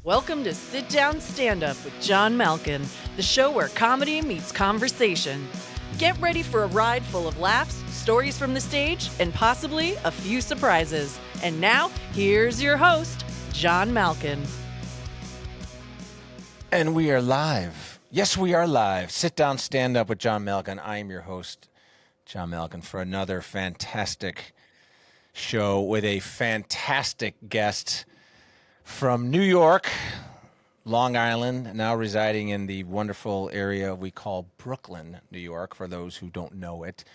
Welcome to Sit Down Stand Up with John Malkin, the show where comedy meets conversation. Get ready for a ride full of laughs, stories from the stage, and possibly a few surprises. And now, here's your host, John Malkin. And we are live. Yes, we are live. Sit Down Stand Up with John Malkin. I am your host, John Malkin, for another fantastic show with a fantastic guest from New York, Long Island, now residing in the wonderful area we call Brooklyn, New York, for those who don't know it.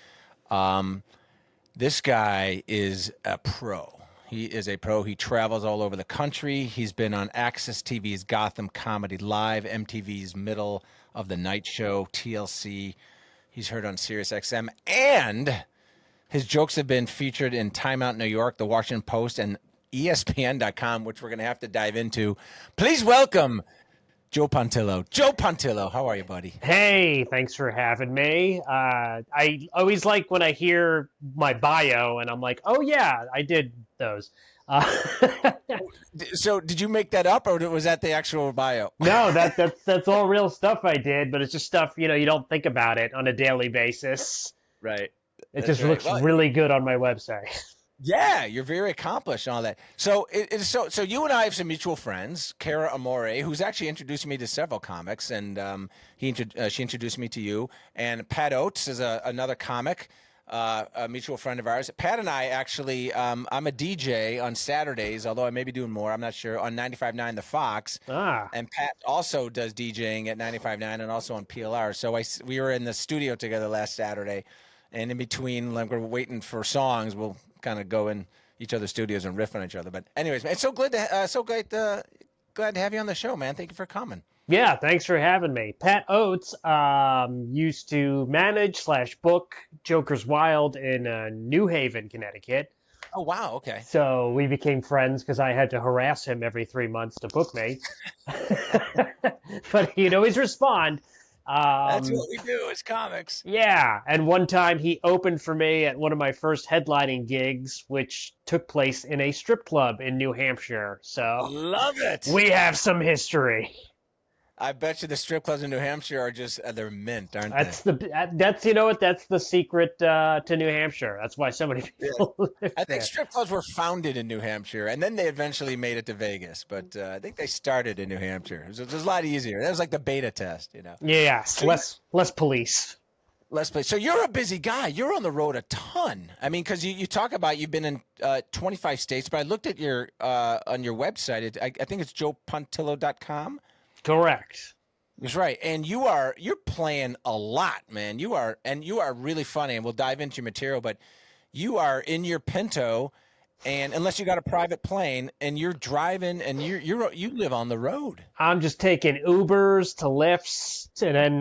This guy is a pro. He is a pro. He travels all over the country. He's been on Access TV's Gotham Comedy Live, MTV's Middle of the Night Show, TLC. He's heard on SiriusXM, and his jokes have been featured in Time Out New York, The Washington Post, and ESPN.com, which we're going to have to dive into. Please welcome Joe Pontillo. Joe Pontillo, how are you, buddy? Hey, thanks for having me. I always like when I hear my bio and I'm like, oh yeah, I did those. So did you make that up, or was that the actual bio? No, that's all real stuff I did, but it's just stuff, you don't think about it on a daily basis. Right. It just looks really good on my website. Yeah, you're very accomplished and all that. So so you and I have some mutual friends, Cara Amore, who's actually introduced me to several comics, and she introduced me to you. And Pat Oates is another comic, a mutual friend of ours. Pat and I actually, I'm a DJ on Saturdays, although I may be doing more, I'm not sure, on 95.9 The Fox. And Pat also does DJing at 95.9 and also on PLR. So we were in the studio together last Saturday, and in between, like, we're waiting for songs, we'll kind of go in each other's studios and riff on each other. But anyways, man, it's glad to have you on the show, man. Thank you for coming. Yeah, thanks for having me. Pat Oates used to manage/book Joker's Wild in New Haven, Connecticut. Oh, wow. Okay. So we became friends because I had to harass him every 3 months to book me. But he'd always respond. That's what we do as comics. Yeah, and one time he opened for me at one of my first headlining gigs, which took place in a strip club in New Hampshire. So love it. We have some history. I bet you the strip clubs in New Hampshire are just they're mint, aren't they? That's that's the secret to New Hampshire. That's why so many people live I think strip clubs were founded in New Hampshire, and then they eventually made it to Vegas. But I think they started in New Hampshire. It was a lot easier. That was like the beta test, Yeah, so less police. Less police. So you're a busy guy. You're on the road a ton. I mean, because you talk about you've been in 25 states, but I looked at your on your website. I think it's joepontillo.com. Correct. That's right. And you're playing a lot, man. You are really funny, and we'll dive into your material, but you are in your Pinto, and unless you got a private plane, and you're driving, and you live on the road. I'm just taking Ubers to Lyfts and then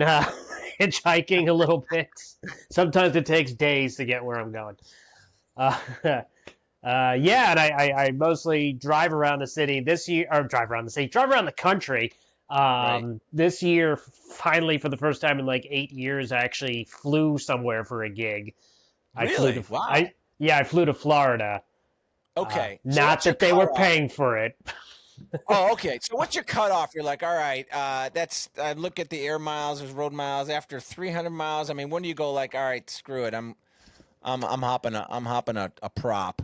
hitchhiking a little bit. Sometimes it takes days to get where I'm going. And I mostly drive around the city this year, or drive around the country. Right. This year, finally, for the first time in like 8 years, I actually flew somewhere for a gig. Really? Wow. I flew to Florida. Okay. So not that they were paying for it. Oh, okay. So what's your cutoff? You're like, all right, I look at the air miles, there's road miles. After 300 miles, I mean, when do you go like, all right, screw it, I'm hopping a prop?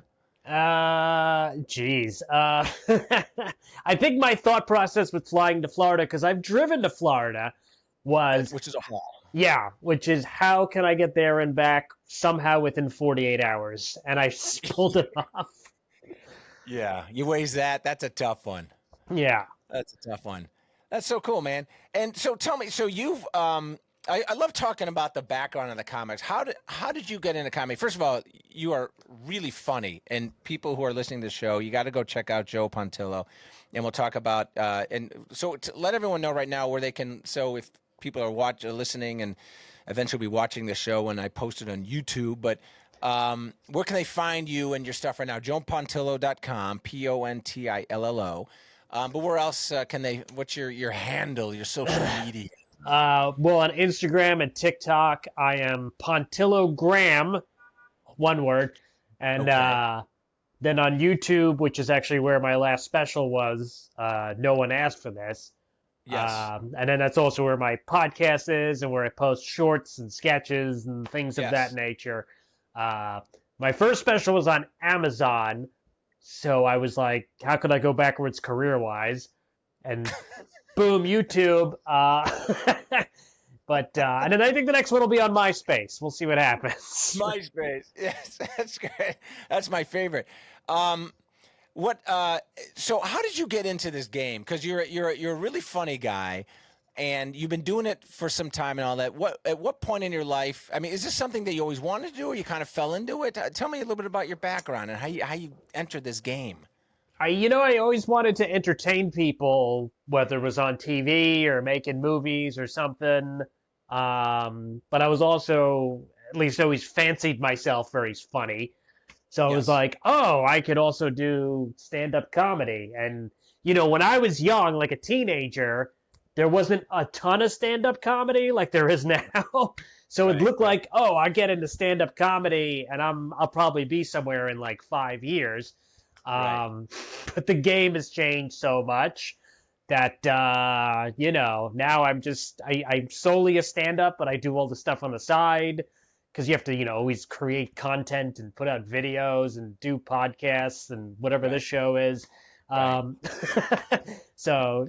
Geez. I think my thought process with flying to Florida, because I've driven to Florida, which is a haul. Yeah, which is how can I get there and back somehow within 48 hours? And I pulled it off. Yeah, you ways that. That's a tough one. Yeah. That's a tough one. That's so cool, man. And so tell me, so you've I love talking about the background of the comics. How did you get into comedy? First of all, you are really funny, and people who are listening to the show, you got to go check out Joe Pontillo, and we'll talk about and so to let everyone know right now where they can. So if people are listening, and eventually be watching the show when I post it on YouTube, but where can they find you and your stuff right now? JoePontillo.com, PONTILLO. But where else can they? What's your handle? Your social media? Well, on Instagram and TikTok, I am Pontillogram, one word, and Then on YouTube, which is actually where my last special was, no one asked for this. Yes. And then that's also where my podcast is and where I post shorts and sketches and things of that Yes. nature. My first special was on Amazon, so I was like, how could I go backwards career-wise? And boom, YouTube. And then I think the next one will be on MySpace. We'll see what happens. MySpace. Yes, that's great. That's my favorite. So how did you get into this game? Because you're a really funny guy, and you've been doing it for some time and all that. At what point in your life? I mean, is this something that you always wanted to do, or you kind of fell into it? Tell me a little bit about your background and how you entered this game. I always wanted to entertain people, whether it was on TV or making movies or something. But I was also, at least always fancied myself very funny. So it was Yes. like, oh, I could also do stand-up comedy. And, when I was young, like a teenager, there wasn't a ton of stand-up comedy like there is now. So it Right, looked right. like, oh, I get into stand-up comedy and I'll probably be somewhere in like 5 years. Right. But the game has changed so much that, now I'm solely a stand-up, but I do all the stuff on the side. Because you have to, always create content and put out videos and do podcasts and whatever this show is. Right. So,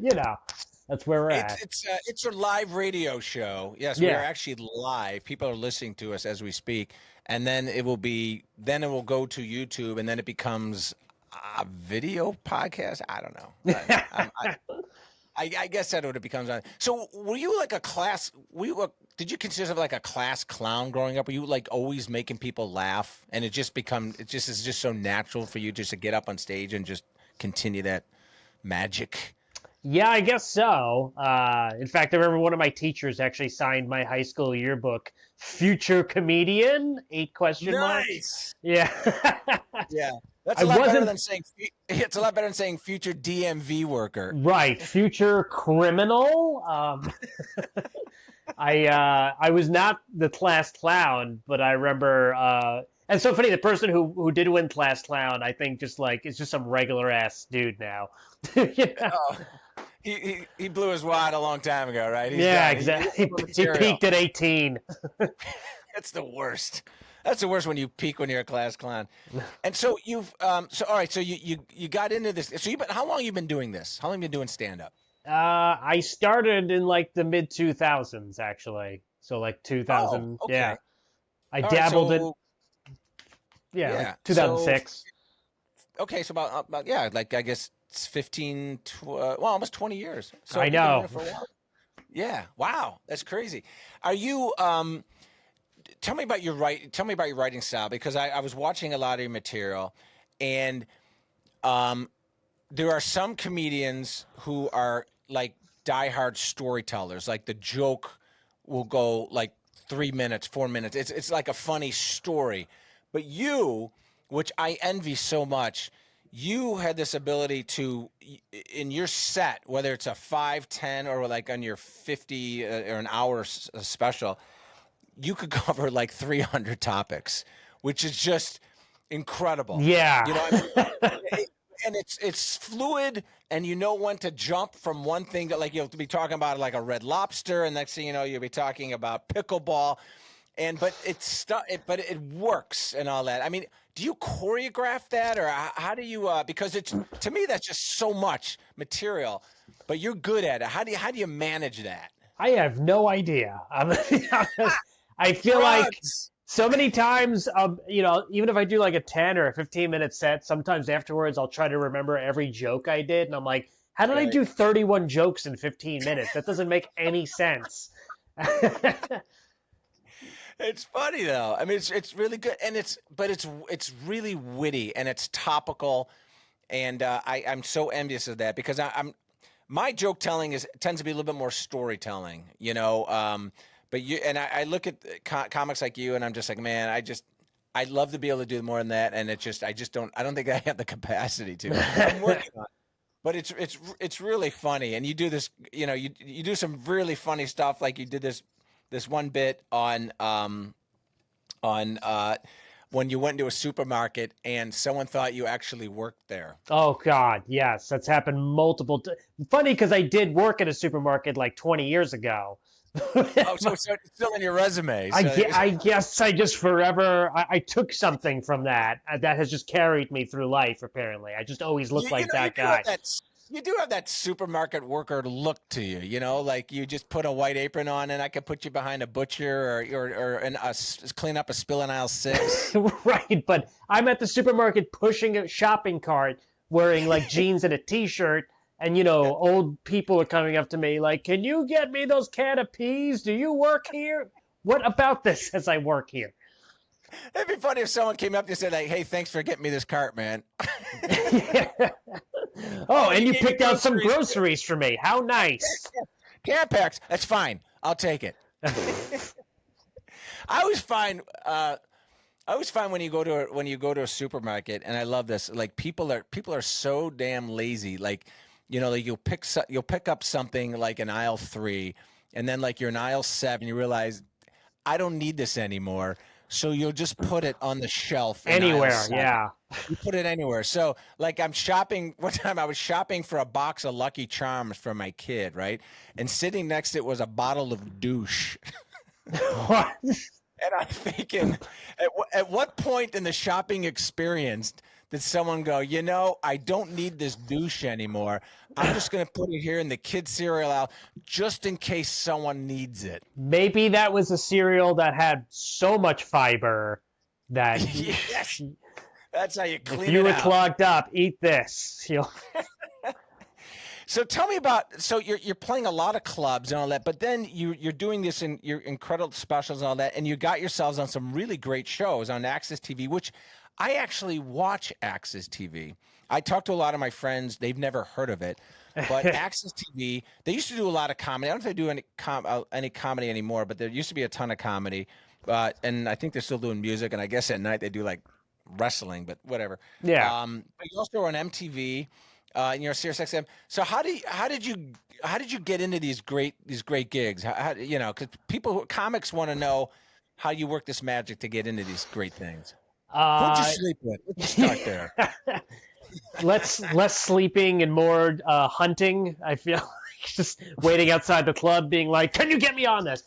that's where we're at. It's a live radio show. Yes, we Yeah. are actually live. People are listening to us as we speak, and then it will go to YouTube, and then it becomes a video podcast. I don't know. I guess that's what it becomes. So, were you like a class? Did you consider of like a class clown growing up? Were you like always making people laugh, and it is just so natural for you just to get up on stage and just continue that magic? Yeah, I guess so. In fact, I remember one of my teachers actually signed my high school yearbook, "Future Comedian?" 8 question marks. Nice. Yeah. Yeah, that's I a lot better wasn't- than saying. It's a lot better than saying future DMV worker. Right, future criminal. I was not the class clown, but I remember. And so funny, the person who did win class clown, I think, just like is just some regular ass dude now. Oh, he blew his wad a long time ago, right? He's Yeah, done. exactly. He's He material. peaked at 18. That's the worst. That's the worst when you peak when you're a class clown. And so all right. So you got into this. So how long you been doing this? How long you been doing stand up? I started in like the mid 2000s, actually. So like 2000. Oh, okay. Yeah. I All right, dabbled in. so- Yeah, yeah, like 2006. Okay, so about like I guess it's 15, almost 20 years. So I you've been know. doing it for a while. Yeah, wow, that's crazy. Are you? Tell me about your writing style, because I was watching a lot of your material, and there are some comedians who are like diehard storytellers. Like the joke will go like 3 minutes, 4 minutes. It's like a funny story. But you, which I envy so much, you had this ability to, in your set, whether it's a 5, 10, or like on your 50 or an hour special, you could cover like 300 topics, which is just incredible. Yeah. You know, I mean, and it's fluid, and you know when to jump from one thing that, like, you'll be talking about like a Red Lobster, and next thing you know, you'll be talking about pickleball, but it works and all that. I mean, do you choreograph that, or how do you? Because to me that's just so much material, but you're good at it. How do you manage that? I have no idea. I feel like Drugs. so many times, even if I do like a 10 or a 15-minute set, sometimes afterwards I'll try to remember every joke I did, and I'm like, how did I Right. do 31 jokes in 15 minutes? That doesn't make any sense. It's funny though. I mean, it's really good, and it's really witty, and it's topical, and I'm so envious of that, because my joke telling tends to be a little bit more storytelling, you know. But I look at comics like you, and I'm just like, man, I'd love to be able to do more than that, and I don't think I have the capacity to. I'm working on it. But it's really funny, and you do this, you know, you do some really funny stuff, like you did this one bit on when you went into a supermarket and someone thought you actually worked there? Oh God, yes, that's happened multiple times. Funny because I did work at a supermarket like 20 years ago. Oh, so it's still in your resume. So I guess I just forever I took something from that that has just carried me through life. Apparently, I just always looked like that guy. You do have that supermarket worker look to you, like you just put a white apron on and I could put you behind a butcher or clean up a spill in aisle 6. Right, but I'm at the supermarket pushing a shopping cart wearing like jeans and a t-shirt, and old people are coming up to me like, "Can you get me those can of peas? Do you work here? What about this says I work here?" It'd be funny if someone came up to you and said, like, "Hey, thanks for getting me this cart, man." Oh, and you picked out some groceries for me. How nice. Tampax, that's fine. I'll take it. I always find when you go to a supermarket, and I love this. Like people are so damn lazy. Like, like you'll pick up something like in aisle 3, and then like you're in aisle 7, you realize I don't need this anymore. So you'll just put it on the shelf anywhere. Yeah, you put it anywhere. So like I'm shopping. One time I was shopping for a box of Lucky Charms for my kid, right? And sitting next to it was a bottle of douche. What? And I'm thinking, at what point in the shopping experience did someone go, I don't need this douche anymore. I'm just going to put it here in the kid cereal aisle just in case someone needs it. Maybe that was a cereal that had so much fiber that yes, that's how you clean it out. If you were clogged up, eat this. So tell me about, so you're playing a lot of clubs and all that, but then you're doing this in your incredible specials and all that, and you got yourselves on some really great shows on Access TV, which I actually watch Access TV. I talk to a lot of my friends. They've never heard of it, but Access TV, they used to do a lot of comedy. I don't know if they do any comedy anymore, but there used to be a ton of comedy, and I think they're still doing music, and I guess at night they do like wrestling, but whatever. Yeah. But you also are on MTV. And you're Sirius XM. So how did you get into these great gigs? How because comics want to know how you work this magic to get into these great things. Who'd you sleep with? Let's start there. Less sleeping and more hunting. I feel like just waiting outside the club, being like, "Can you get me on this?"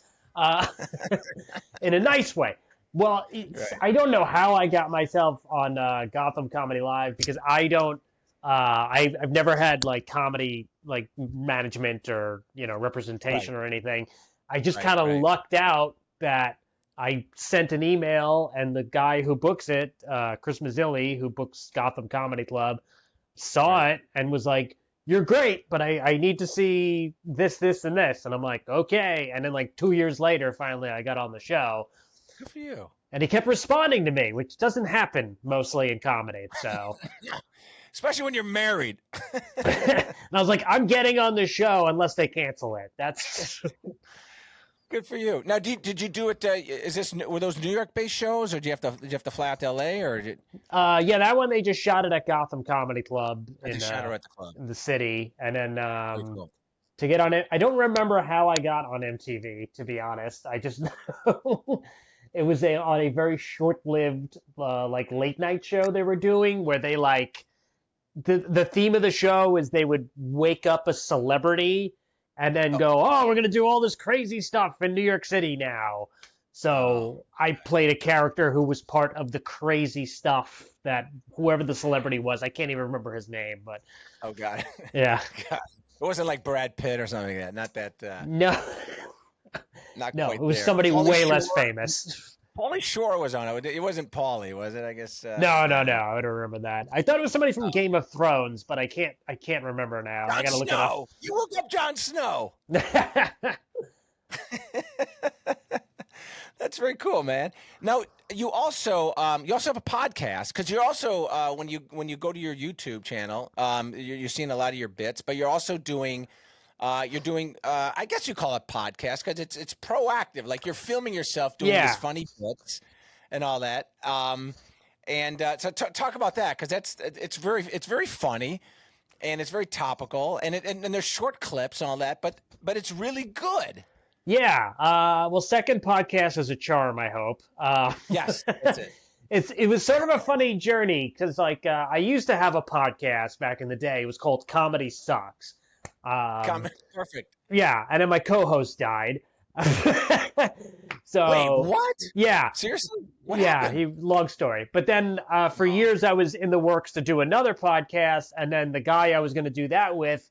In a nice way. Well, right. I don't know how I got myself on Gotham Comedy Live because I don't. I've never had like comedy like management or representation or anything. I just kind of lucked out that I sent an email and the guy who books it, Chris Mazzilli, who books Gotham Comedy Club, saw it and was like, "You're great, but I need to see this, and this." And I'm like, "Okay." And then like 2 years later, finally I got on the show. Good for you. And he kept responding to me, which doesn't happen mostly in comedy. So. Especially when you're married. And I was like, "I'm getting on the show unless they cancel it." That's good for you. Now, did you do it? Were those New York-based shows, or did you have to fly out to LA, or yeah, that one they just shot it at Gotham Comedy Club in the city, and then cool. To get on it, I don't remember how I got on MTV. To be honest, I just know it was on a very short-lived like late night show they were doing where they like. The theme of the show is they would wake up a celebrity and then go, "Oh, we're going to do all this crazy stuff in New York City now." So I played a character who was part of the crazy stuff that whoever the celebrity was, I can't even remember his name, but. Oh, God. Yeah. God. It wasn't like Brad Pitt or something like that. Not that. No. Not no, quite it was there. somebody way less famous. Pauly Shore was on it. It wasn't Pauly, was it? I guess. No. I don't remember that. I thought it was somebody from Game of Thrones, but I can't remember now. I gotta look it up. You look up Jon Snow. That's very cool, man. Now you also have a podcast because you're also when you go to your YouTube channel, you're seeing a lot of your bits, but you're also doing. I guess you call it podcast because it's proactive. Like you're filming yourself doing these funny bits and all that. So talk about that because it's very funny and it's very topical and there's short clips and all that. But it's really good. Yeah. Well, second podcast is a charm. I hope. Yes, that's it. it was sort of a funny journey because I used to have a podcast back in the day. It was called Comedy Sucks. Perfect. Yeah, and then my co-host died. So Wait, what? Yeah, Seriously? What yeah, happened? long story. But then for years I was in the works to do another podcast, and then the guy I was going to do that with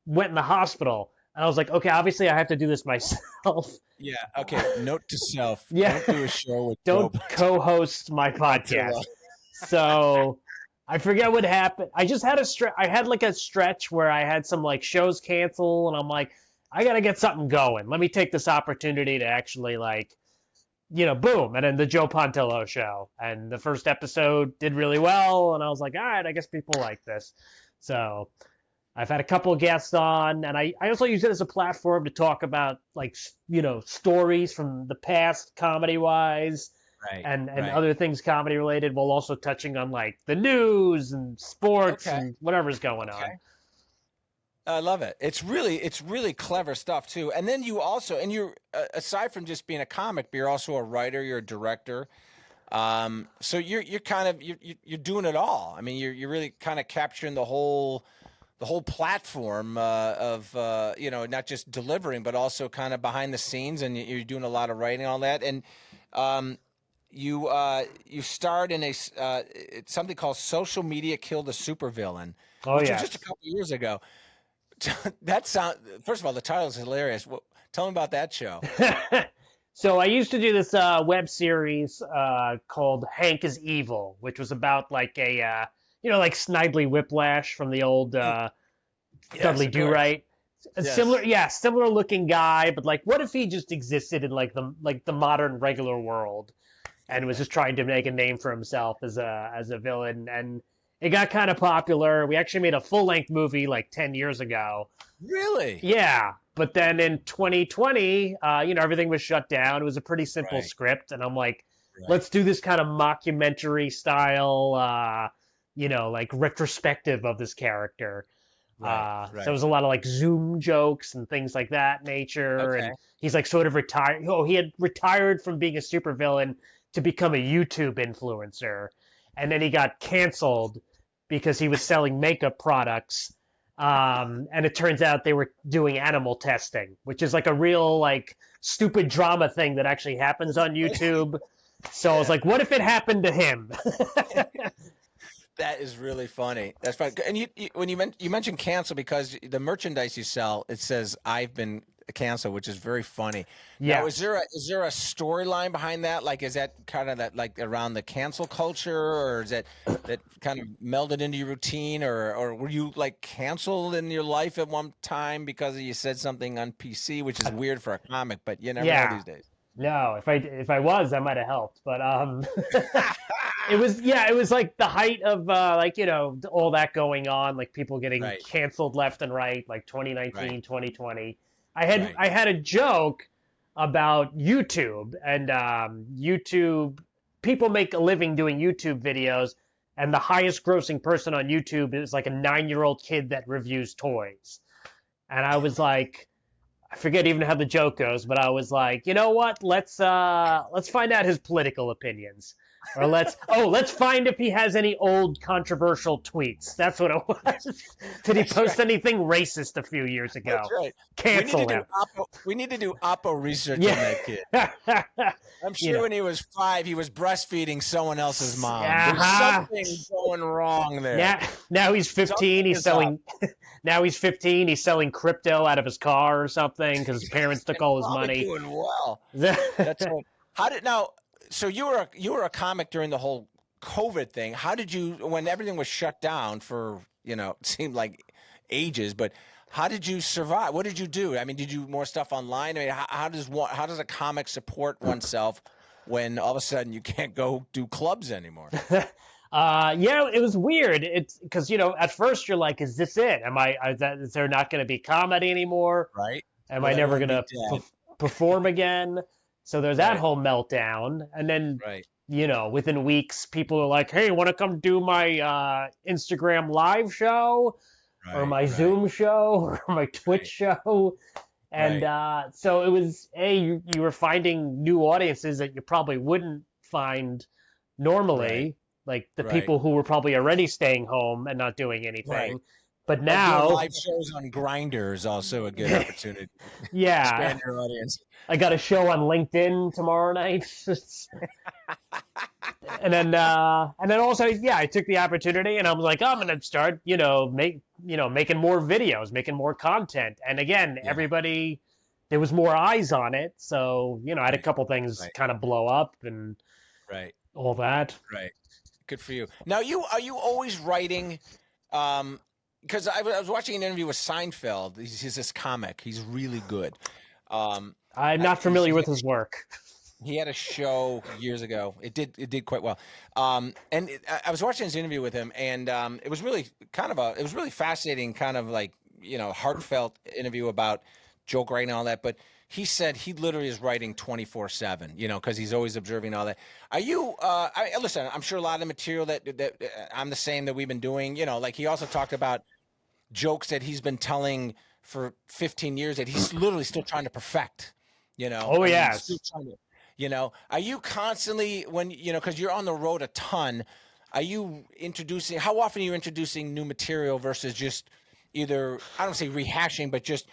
went in the hospital, and I was like, okay, obviously I have to do this myself. Yeah. Okay. Note to self. Yeah. Don't do a show with Don't Joe co-host my podcast. Pontillo. So I forget what happened. I just had I had like a stretch where I had some like shows cancel, and I'm like, I gotta get something going. Let me take this opportunity to actually boom, and then the Joe Pontillo show. And the first episode did really well, and I was like, all right, I guess people like this. So I've had a couple of guests on, and I also use it as a platform to talk about stories from the past comedy-wise. Right. And right. other things comedy related, while also touching on like the news and sports Okay. and whatever's going on. I love it. It's really clever stuff too. And then you also, and you're aside from just being a comic, but you're also a writer. You're a director. So you're kind of you're doing it all. I mean, you're really kind of capturing the whole platform of not just delivering, but also kind of behind the scenes, and you're doing a lot of writing on that. And you starred in it's something called Social Media Killed a Supervillain, which was just a couple of years ago. First of all, the title is hilarious. Tell me about that show. So I used to do this web series called Hank is Evil, which was about like a like Snidely Whiplash from the old Dudley Do-Right. Similar looking guy, but like, what if he just existed in like the modern regular world, and was just trying to make a name for himself as a villain? And it got kind of popular. We actually made a full-length movie like 10 years ago. Really? Yeah, but then in 2020, everything was shut down. It was a pretty simple script, and I'm like, let's do this kind of mockumentary style, like retrospective of this character. So it was a lot of like Zoom jokes and things like that nature. Okay. And he's like sort of retired. Oh, he had retired from being a supervillain to become a YouTube influencer. And then he got canceled because he was selling makeup products. And it turns out they were doing animal testing, which is like a real like stupid drama thing that actually happens on YouTube. So I was like, what if it happened to him? That is really funny. That's fun. And you mentioned cancel because the merchandise you sell, it says I've been canceled, which is very funny. Yeah. Now, is there a storyline behind that? Like, is that kind of that like around the cancel culture, or is that kind of melded into your routine, or were you like canceled in your life at one time because you said something on PC, which is weird for a comic, but you never know these days. No, if I was, that might have helped, but it was like the height of all that going on, like people getting canceled left and right, like 2019, 2020. I had a joke about YouTube, and YouTube people make a living doing YouTube videos, and the highest grossing person on YouTube is like a 9-year-old kid that reviews toys. And I was like, I forget even how the joke goes, but I was like, you know what? Let's find out his political opinions, or let's find if he has any old controversial tweets. That's what it was. Did he post anything racist a few years ago? That's right. Cancel him. We need to do Oppo research on that kid. I'm sure when he was 5, he was breastfeeding someone else's mom. There's something going wrong there. Now he's 15. He's selling. Now he's 15. He's selling crypto out of his car or something because his parents took all his money. Doing well. That's right. So you were a comic during the whole COVID thing. How did you, when everything was shut down for it seemed like ages, but how did you survive? What did you do? I mean, did you do more stuff online? I mean, how does a comic support oneself when all of a sudden you can't go do clubs anymore? It was weird. It's because at first you're like, is this it? Is there not going to be comedy anymore? Right. Am I never going to perform again? So there's that whole meltdown, and then within weeks, people are like, "Hey, want to come do my Instagram live show, or my Zoom show, or my Twitch show?" And so it was you were finding new audiences that you probably wouldn't find, normally, like the Right. people who were probably already staying home and not doing anything. Right. But Like now, doing live shows on Grindr is also a good opportunity. yeah, Expand your audience. I got a show on LinkedIn tomorrow night. And then also, yeah, I took the opportunity and I was like, oh, I'm gonna start, making more videos, making more content. And again, Yeah. everybody, there was more eyes on it, so I had a Right. couple things Right. kind of blow up and Right. all that. Right. Good for you. Now, are you always writing? Because I was watching an interview with Seinfeld. He's this comic. He's really good. I'm not familiar with his work. He had a show years ago. It did quite well. I was watching his interview with him, and it was really fascinating, kind of like heartfelt interview about joke writing and all that. But he said he literally is writing 24/7, because he's always observing all that. Are you? Listen, I'm sure a lot of the material that I'm the same that we've been doing. Like he also talked about jokes that he's been telling for 15 years that he's literally still trying to perfect. Oh, yes. Still trying to, are you constantly because you're on the road a ton, how often are you introducing new material versus just either, I don't say rehashing, but just,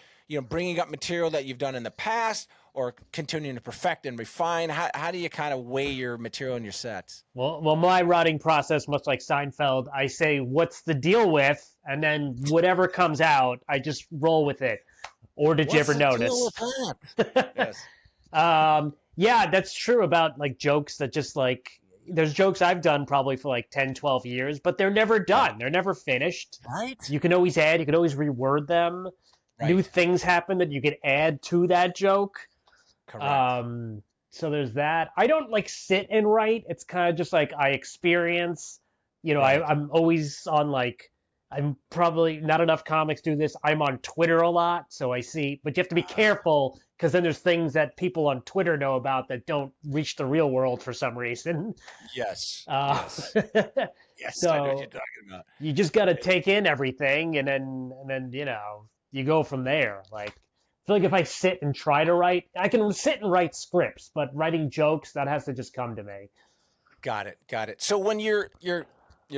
bringing up material that you've done in the past or continuing to perfect and refine? How do you kind of weigh your material in your sets? Well, my writing process, much like Seinfeld, I say, what's the deal with? And then whatever comes out, I just roll with it. Or did you ever notice? Yes. Yeah, that's true about like jokes that just like, there's jokes I've done probably for like 10, 12 years, but they're never done. They're never finished. Right. You can always add, you can always reword them. Right. New things happen that you can add to that joke. Correct. So there's that. I don't like sit and write. It's kind of just like I experience, Right. I'm always on like, I'm probably not enough comics do this. I'm on Twitter a lot, so I see, but you have to be careful because then there's things that people on Twitter know about that don't reach the real world for some reason. Yes. Yes. Yes. So I know what you're talking about. you just got to take in everything, and then you go from there. Like, I feel like if I sit and try to write, I can sit and write scripts, but writing jokes, that has to just come to me. Got it. So when you're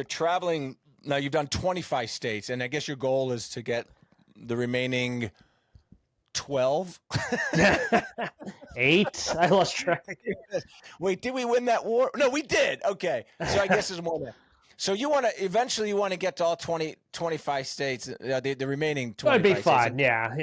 traveling now, you've done 25 states, and I guess your goal is to get the remaining 12. 8. I lost track. Wait, did we win that war? No, we did. Okay, so I guess there's more there. So you want to get to all 25 states, the remaining 25 That'd be states. fun, yeah.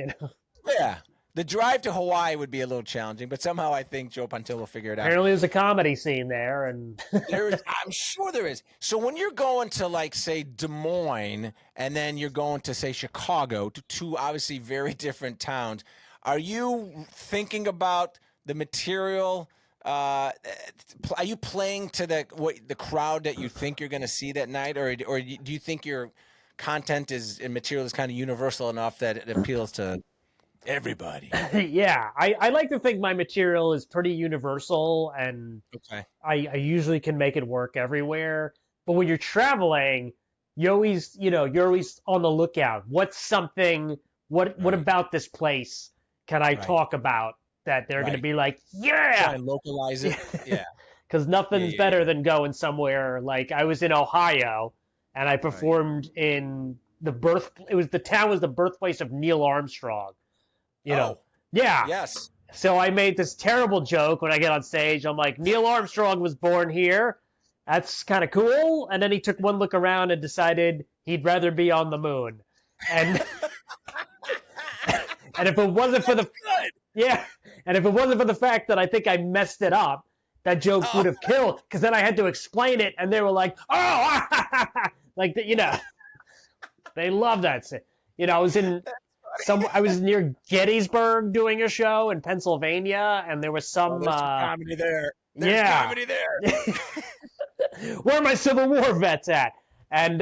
Yeah. The drive to Hawaii would be a little challenging, but somehow I think Joe Pontillo will figure it out. Apparently there's a comedy scene there, and I'm sure there is. So when you're going to, like, say, Des Moines, and then you're going to, say, Chicago, two obviously very different towns, are you thinking about the material? Are you playing to the crowd that you think you're going to see that night, or do you think your content and material is kind of universal enough that it appeals to everybody? Yeah, I like to think my material is pretty universal, and Okay. I usually can make it work everywhere. But when you're traveling, you're always on the lookout. What's something? What about this place can I talk about that they're going to be like, yeah, try and localize it? Yeah. Because nothing's better than going somewhere. Like, I was in Ohio, and I performed in the town was the birthplace of Neil Armstrong. Yeah. Yes. So I made this terrible joke when I get on stage. I'm like, Neil Armstrong was born here. That's kind of cool. And then he took one look around and decided he'd rather be on the moon. And and if it wasn't for the fact that I think I messed it up, that joke would have killed. Because then I had to explain it, and they were like, "Oh," like they love that. I was near Gettysburg doing a show in Pennsylvania, and there was some comedy there. There's comedy there. Where are my Civil War vets at? And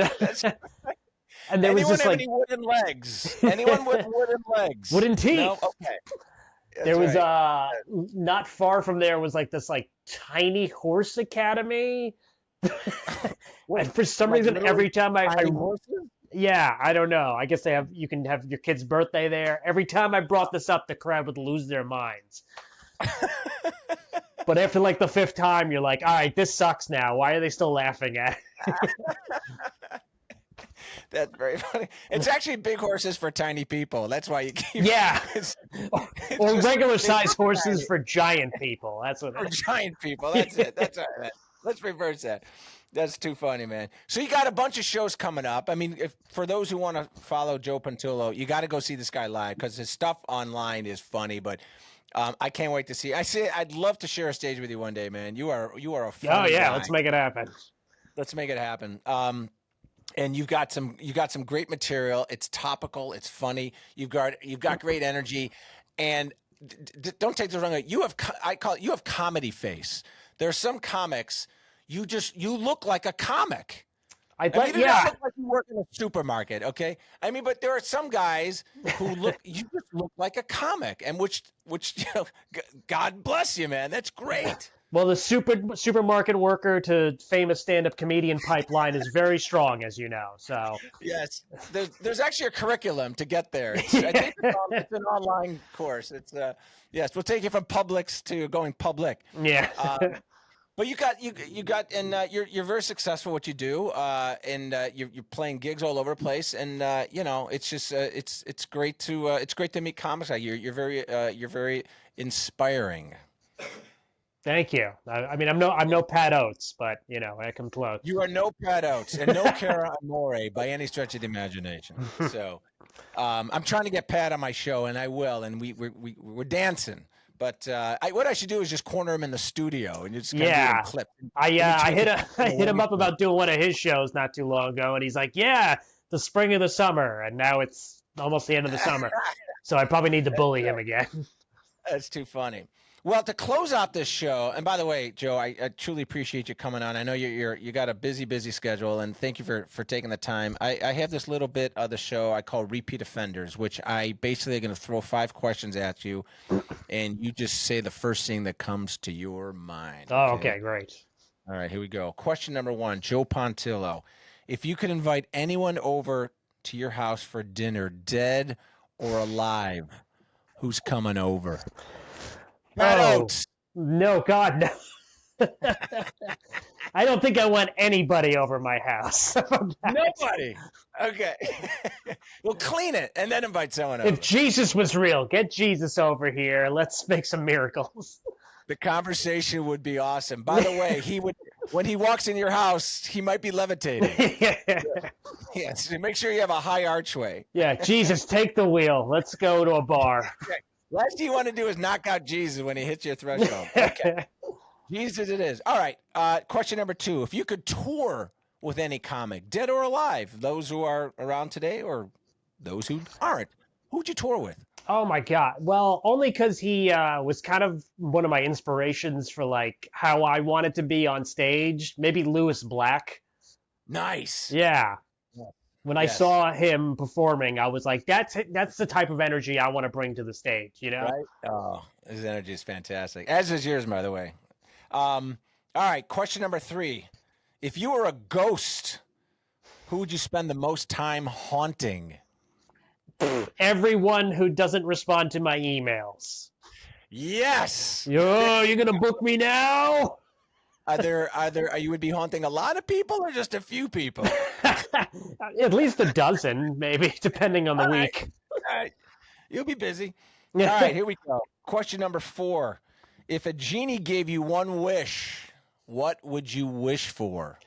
and there was just like any wooden legs. Anyone with wooden legs? Wooden teeth. No? Okay. There was not far from there was like this like tiny horse academy. And for some reason, every time I yeah, I don't know. I guess you can have your kid's birthday there. Every time I brought this up, the crowd would lose their minds. But after like the 5th time, you're like, all right, this sucks now. Why are they still laughing at it? That's very funny. It's actually big horses for tiny people. That's why you keep. Yeah. It's Or just- regular they size look horses tiny. for giant people. That's what For it is. giant people. That's it. That's all right. Let's reverse that. That's too funny, man. So you got a bunch of shows coming up. I mean, for those who want to follow Joe Pontillo, you got to go see this guy live because his stuff online is funny. But I can't wait to see. I'd love to share a stage with you one day, man. You are a funny Oh yeah, guy. let's make it happen. Let's make it happen. And you've got some great material. It's topical. It's funny. You've got great energy, and don't take this wrong. You have comedy face. There are some comics you look like a comic. You do not look like you work in a supermarket, okay? I mean, but there are some guys who you just look like a comic, and which God bless you, man. That's great. Well, the supermarket worker to famous stand-up comedian pipeline is very strong, as you know. So Yes, there's actually a curriculum to get there. I think it's an online course. It's yes, we'll take you from Publix to going public. yeah. But you got, and you're very successful at what you do, and you're playing gigs all over the place, and it's just it's great to meet comics. You're very inspiring. Thank you. I mean, I'm no Pat Oates, but I come close. You are no Pat Oates and no Cara Amore by any stretch of the imagination. So, I'm trying to get Pat on my show, and I will, and we're dancing. But what I should do is just corner him in the studio and just kind of do a clip. I hit him up about doing one of his shows not too long ago, and he's like, "Yeah, the spring of the summer," and now it's almost the end of the summer, so I probably need to bully him again. That's too funny. Well, to close out this show, and by the way, Joe, I truly appreciate you coming on. I know you got a busy schedule, and thank you for taking the time. I have this little bit of the show I call Repeat Offenders, which I basically are going to throw 5 questions at you, and you just say the first thing that comes to your mind. Oh, okay, great. All right, here we go. Question number 1, Joe Pontillo. If you could invite anyone over to your house for dinner, dead or alive, who's coming over? Pat Oates. No, God, no. I don't think I want anybody over my house. Nobody. Okay. Well, clean it and then invite someone over. If Jesus was real, get Jesus over here. Let's make some miracles. The conversation would be awesome. By the way, when he walks in your house, he might be levitating. Yes. So make sure you have a high archway. Yeah, Jesus, take the wheel. Let's go to a bar. Last thing you want to do is knock out Jesus when he hits your threshold. Okay. Jesus it is. All right. Question number 2. If you could tour with any comic, dead or alive, those who are around today or those who aren't, who would you tour with? Oh, my God. Well, only because he was kind of one of my inspirations for, like, how I wanted to be on stage. Maybe Lewis Black. Nice. Yeah. When I Yes. saw him performing, I was like, that's the type of energy I want to bring to the stage, Right? Oh, his energy is fantastic. As is yours, by the way. All right. Question number 3. If you were a ghost, who would you spend the most time haunting? Everyone who doesn't respond to my emails. Yes. Yo, you're going to book me now? You would be haunting a lot of people or just a few people? At least a dozen, maybe, depending on the week. All right. You'll be busy. All right, here we go. Question number 4. If a genie gave you one wish, what would you wish for?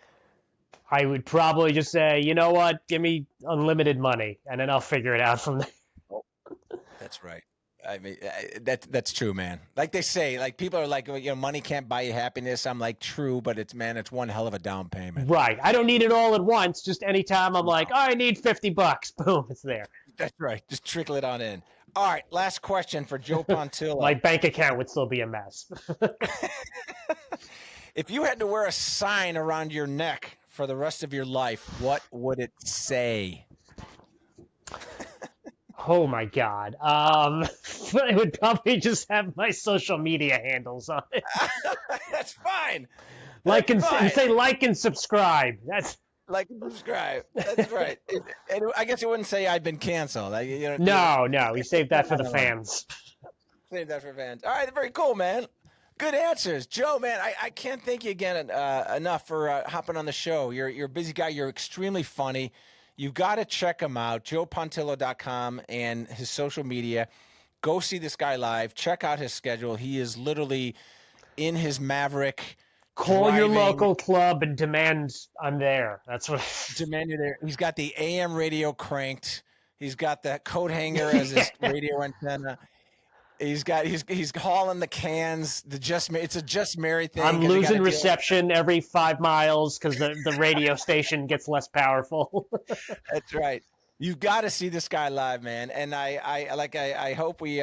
I would probably just say, you know what, give me unlimited money, and then I'll figure it out from there. That's right. I mean, that's true, man. Like they say, like people are like, money can't buy you happiness. I'm like, true, but it's one hell of a down payment. Right. I don't need it all at once. Just anytime I'm like, I need $50. Boom, it's there. That's right. Just trickle it on in. All right, last question for Joe Pontillo. My bank account would still be a mess. If you had to wear a sign around your neck for the rest of your life, what would it say? Oh my God. It would probably just have my social media handles on it. That's fine. Say like and subscribe. That's like and subscribe. That's right. I guess it wouldn't say I've been canceled. No, we saved that for the fans. Save that for fans. All right, very cool, man. Good answers, Joe. Man, I can't thank you again enough for hopping on the show. You're a busy guy. You're extremely funny. You've got to check him out, joepontillo.com and his social media. Go see this guy live. Check out his schedule. He is literally in his Maverick. Call your driving, local club and demand I'm there. That's what. Demand you're there. He's got the AM radio cranked. He's got that coat hanger as his radio antenna. He's hauling the cans. It's a Just Married thing. I'm losing reception every 5 miles because the radio station gets less powerful. That's right. You've got to see this guy live, man. And I hope we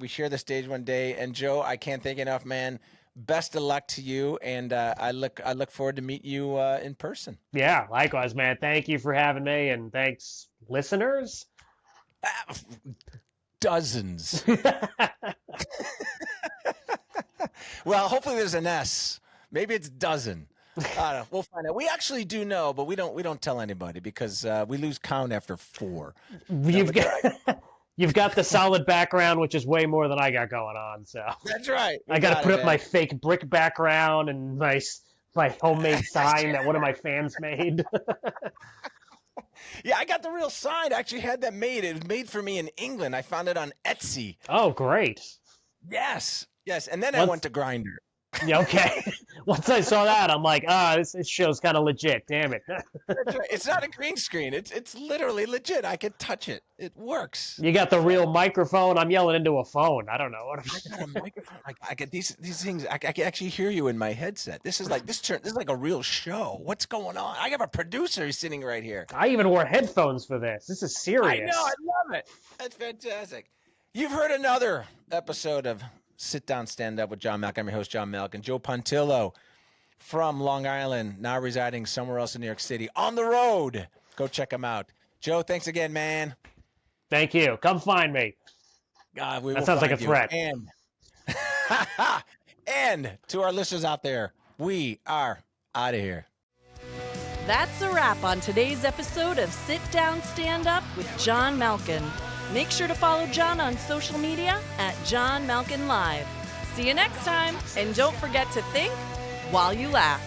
share the stage one day. And Joe, I can't thank you enough, man. Best of luck to you, and I look forward to meet you in person. Yeah, likewise, man. Thank you for having me, and thanks, listeners. Dozens. Well, hopefully there's an S. Maybe it's dozen. I don't know. We'll find out. We actually do know, but we don't tell anybody because we lose count after 4. You've got the solid background, which is way more than I got going on. So that's right. I got to put up my fake brick background and my homemade sign that one of my fans made. Yeah, I got the real sign. I actually had that made. It was made for me in England. I found it on Etsy. Oh, great. Yes. And then I went to Grindr. Yeah, okay. Once I saw that, I'm like, this show's kind of legit. Damn it. That's right. It's not a green screen. It's literally legit. I can touch it. It works. You got the real microphone. I'm yelling into a phone. I don't know what I got a microphone. I get these things. I can actually hear you in my headset. This is like a real show. What's going on? I have a producer sitting right here. I even wore headphones for this. This is serious. I know. I love it. That's fantastic. You've heard another episode of Sit Down, Stand Up with John Malkin. I'm your host, John Malkin. Joe Pontillo from Long Island, now residing somewhere else in New York City, on the road. Go check him out. Joe, thanks again, man. Thank you. Come find me. That sounds like a threat. And to our listeners out there, we are out of here. That's a wrap on today's episode of Sit Down, Stand Up with John Malkin. Make sure to follow John on social media at John Malkin Live. See you next time, and don't forget to think while you laugh.